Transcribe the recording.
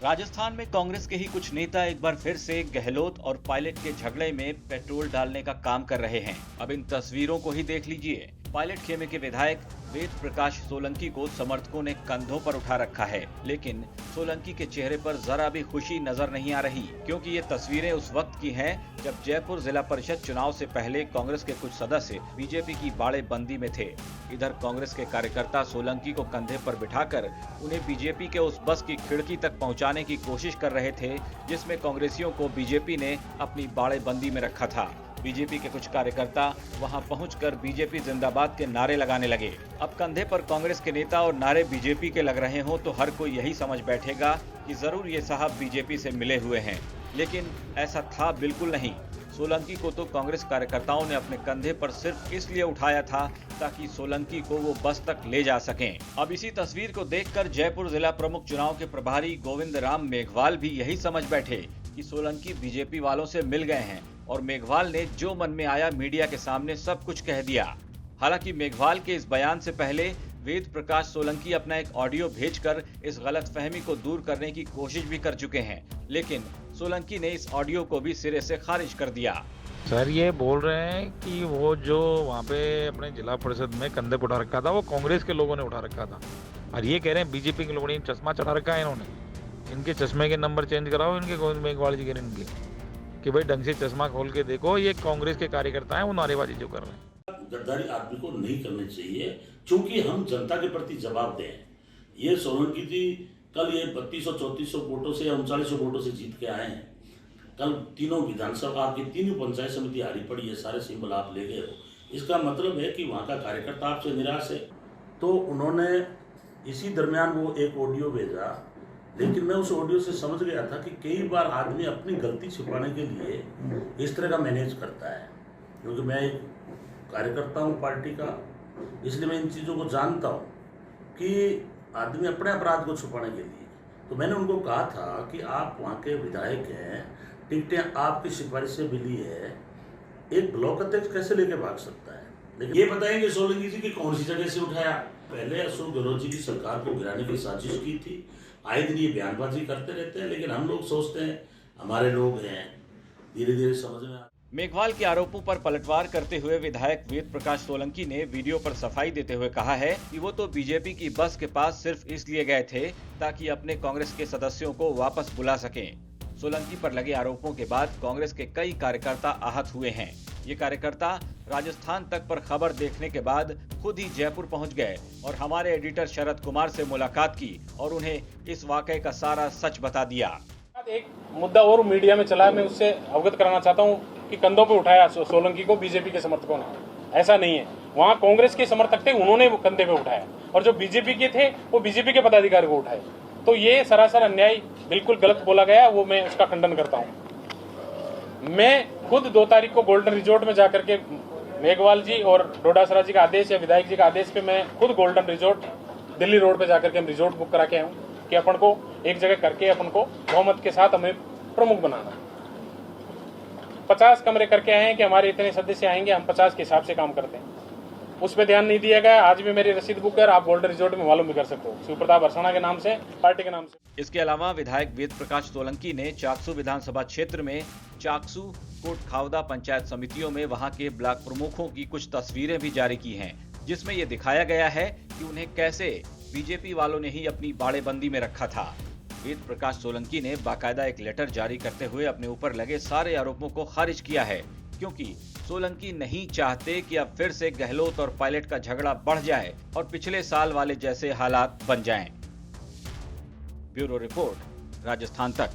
राजस्थान में कांग्रेस के ही कुछ नेता एक बार फिर से गहलोत और पायलट के झगड़े में पेट्रोल डालने का काम कर रहे हैं। अब इन तस्वीरों को ही देख लीजिए। पायलट खेमे के विधायक वेद प्रकाश सोलंकी को समर्थकों ने कंधों पर उठा रखा है, लेकिन सोलंकी के चेहरे पर जरा भी खुशी नजर नहीं आ रही, क्योंकि ये तस्वीरें उस वक्त की हैं जब जयपुर जिला परिषद चुनाव से पहले कांग्रेस के कुछ सदस्य बीजेपी की बाड़ेबंदी में थे। इधर कांग्रेस के कार्यकर्ता सोलंकी को कंधे पर बिठाकर उन्हें बीजेपी के उस बस की खिड़की तक पहुंचाने की कोशिश कर रहे थे, जिसमें कांग्रेसियों को बीजेपी ने अपनी बाड़ेबंदी में रखा था। बीजेपी के कुछ कार्यकर्ता वहां पहुंचकर बीजेपी जिंदाबाद के नारे लगाने लगे। अब कंधे पर कांग्रेस के नेता और नारे बीजेपी के लग रहे हों तो हर कोई यही समझ बैठेगा कि जरूर ये साहब बीजेपी से मिले हुए हैं, लेकिन ऐसा था बिल्कुल नहीं। सोलंकी को तो कांग्रेस कार्यकर्ताओं ने अपने कंधे पर सिर्फ इसलिए उठाया था ताकि सोलंकी को वो बस तक ले जा सकें। अब इसी तस्वीर को देखकर जयपुर जिला प्रमुख चुनाव के प्रभारी गोविंद राम मेघवाल भी यही समझ बैठे कि सोलंकी बीजेपी वालों से मिल गए हैं और मेघवाल ने जो मन में आया मीडिया के सामने सब कुछ कह दिया। हालांकि मेघवाल के इस बयान से पहले वेद प्रकाश सोलंकी अपना एक ऑडियो भेजकर इस गलतफहमी को दूर करने की कोशिश भी कर चुके हैं, लेकिन सोलंकी ने इस ऑडियो को भी सिरे से खारिज कर दिया। सर ये बोल रहे हैं कि वो जो वहाँ पे अपने जिला परिषद में कंधे पर उठा रखा था वो कांग्रेस के लोगों ने उठा रखा था, और ये कह रहे हैं बीजेपी के लोगों ने चश्मा चढ़ा रखा है इन्होंने। इनके चश्मे के नंबर चेंज कराओ इनके गोविंद मेघवाल जी के इनके, कि भाई ढंग से चश्मा खोल के देखो, ये कांग्रेस के कार्यकर्ता हैं, वो नारेबाजी जो कर रहे हैं। गद्दारी आदमी को नहीं करनी चाहिए, क्योंकि हम जनता के प्रति जवाबदेह हैं। ये सोलंकी जी कल ये 3200-3400 वोटों से या 3900 वोटों से जीत के आए हैं। कल तीनों विधानसभा आपकी तीनों पंचायत समिति हारी पड़ी है, सारे सिंबल आप ले गए हो। इसका मतलब है कि वहाँ का कार्यकर्ता आपसे निराश है। तो उन्होंने इसी दरमियान वो एक ऑडियो भेजा, लेकिन मैं उस ऑडियो से समझ गया था कि कई बार आदमी अपनी गलती छिपाने के लिए इस तरह का मैनेज करता है। क्योंकि मैं एक कार्यकर्ता हूँ पार्टी का, इसलिए मैं इन चीज़ों को जानता हूँ कि आदमी अपने अपराध को छुपाने के लिए। तो मैंने उनको कहा था कि आप वहाँ के विधायक हैं, टिकटें आपकी सिफारिश से मिली है, एक ब्लॉक अध्यक्ष कैसे लेके भाग सकता है? लेकिन ये बताएंगे सोलंकी जी की कौन सी जगह से उठाया। पहले अशोक गहलोत जी की सरकार को गिराने की साजिश की थी। आए दिन ये बयानबाजी करते रहते हैं, लेकिन हम लोग सोचते हैं हमारे लोग हैं, धीरे धीरे समझ में। मेघवाल के आरोपों पर पलटवार करते हुए विधायक वेद प्रकाश सोलंकी ने वीडियो पर सफाई देते हुए कहा है कि वो तो बीजेपी की बस के पास सिर्फ इसलिए गए थे ताकि अपने कांग्रेस के सदस्यों को वापस बुला सकें। सोलंकी पर लगे आरोपों के बाद कांग्रेस के कई कार्यकर्ता आहत हुए हैं। ये कार्यकर्ता राजस्थान तक पर खबर देखने के बाद खुद ही जयपुर पहुंच गए और हमारे एडिटर शरद कुमार से मुलाकात की और उन्हें इस वाकये का सारा सच बता दिया। एक मुद्दा और मीडिया में चला, मैं उससे अवगत कराना चाहता हूँ कि कंधों पे उठाया सोलंकी को बीजेपी के समर्थकों ने। ऐसा नहीं है, वहाँ कांग्रेस के समर्थक थे, उन्होंने वो कंधे पे उठाया, और जो बीजेपी के थे वो बीजेपी के पदाधिकारी को उठाए। तो ये सरासर अन्याय, बिल्कुल गलत बोला गया, वो मैं उसका खंडन करता हूँ। मैं खुद 2 तारीख को गोल्डन रिजॉर्ट में जाकर के मेघवाल जी और डोडासरा जी का आदेश या विधायक जी का आदेश पे मैं खुद गोल्डन रिजॉर्ट दिल्ली रोड पे जाकर के हम रिजॉर्ट बुक करा के आए हूँ कि अपन को एक जगह करके अपन को बहुमत के साथ हमें प्रमुख बनाना। 50 कमरे करके आए हैं कि हमारे इतने सदस्य आएंगे, हम 50 के हिसाब से काम करते हैं। उस पर ध्यान नहीं दिया गया। आज भी मेरी रसीद बुक है, आप गोल्डन रिजॉर्ट में मालूम भी कर सकते हो, शिवप्रताप अरसाना के नाम से, पार्टी के नाम से। इसके अलावा विधायक वेद प्रकाश सोलंकी ने चाकसू विधानसभा क्षेत्र में चाकसू कोट खावदा पंचायत समितियों में वहां के ब्लॉक प्रमुखों की कुछ तस्वीरें भी जारी की हैं, जिसमें यह दिखाया गया है कि उन्हें कैसे बीजेपी वालों ने ही अपनी बाड़ेबंदी में रखा था। वेद प्रकाश सोलंकी ने बाकायदा एक लेटर जारी करते हुए अपने ऊपर लगे सारे आरोपों को खारिज किया है, क्योंकि सोलंकी नहीं चाहते कि अब फिर से गहलोत और पायलट का झगड़ा बढ़ जाए और पिछले साल वाले जैसे हालात बन जाएं। ब्यूरो रिपोर्ट, राजस्थान तक।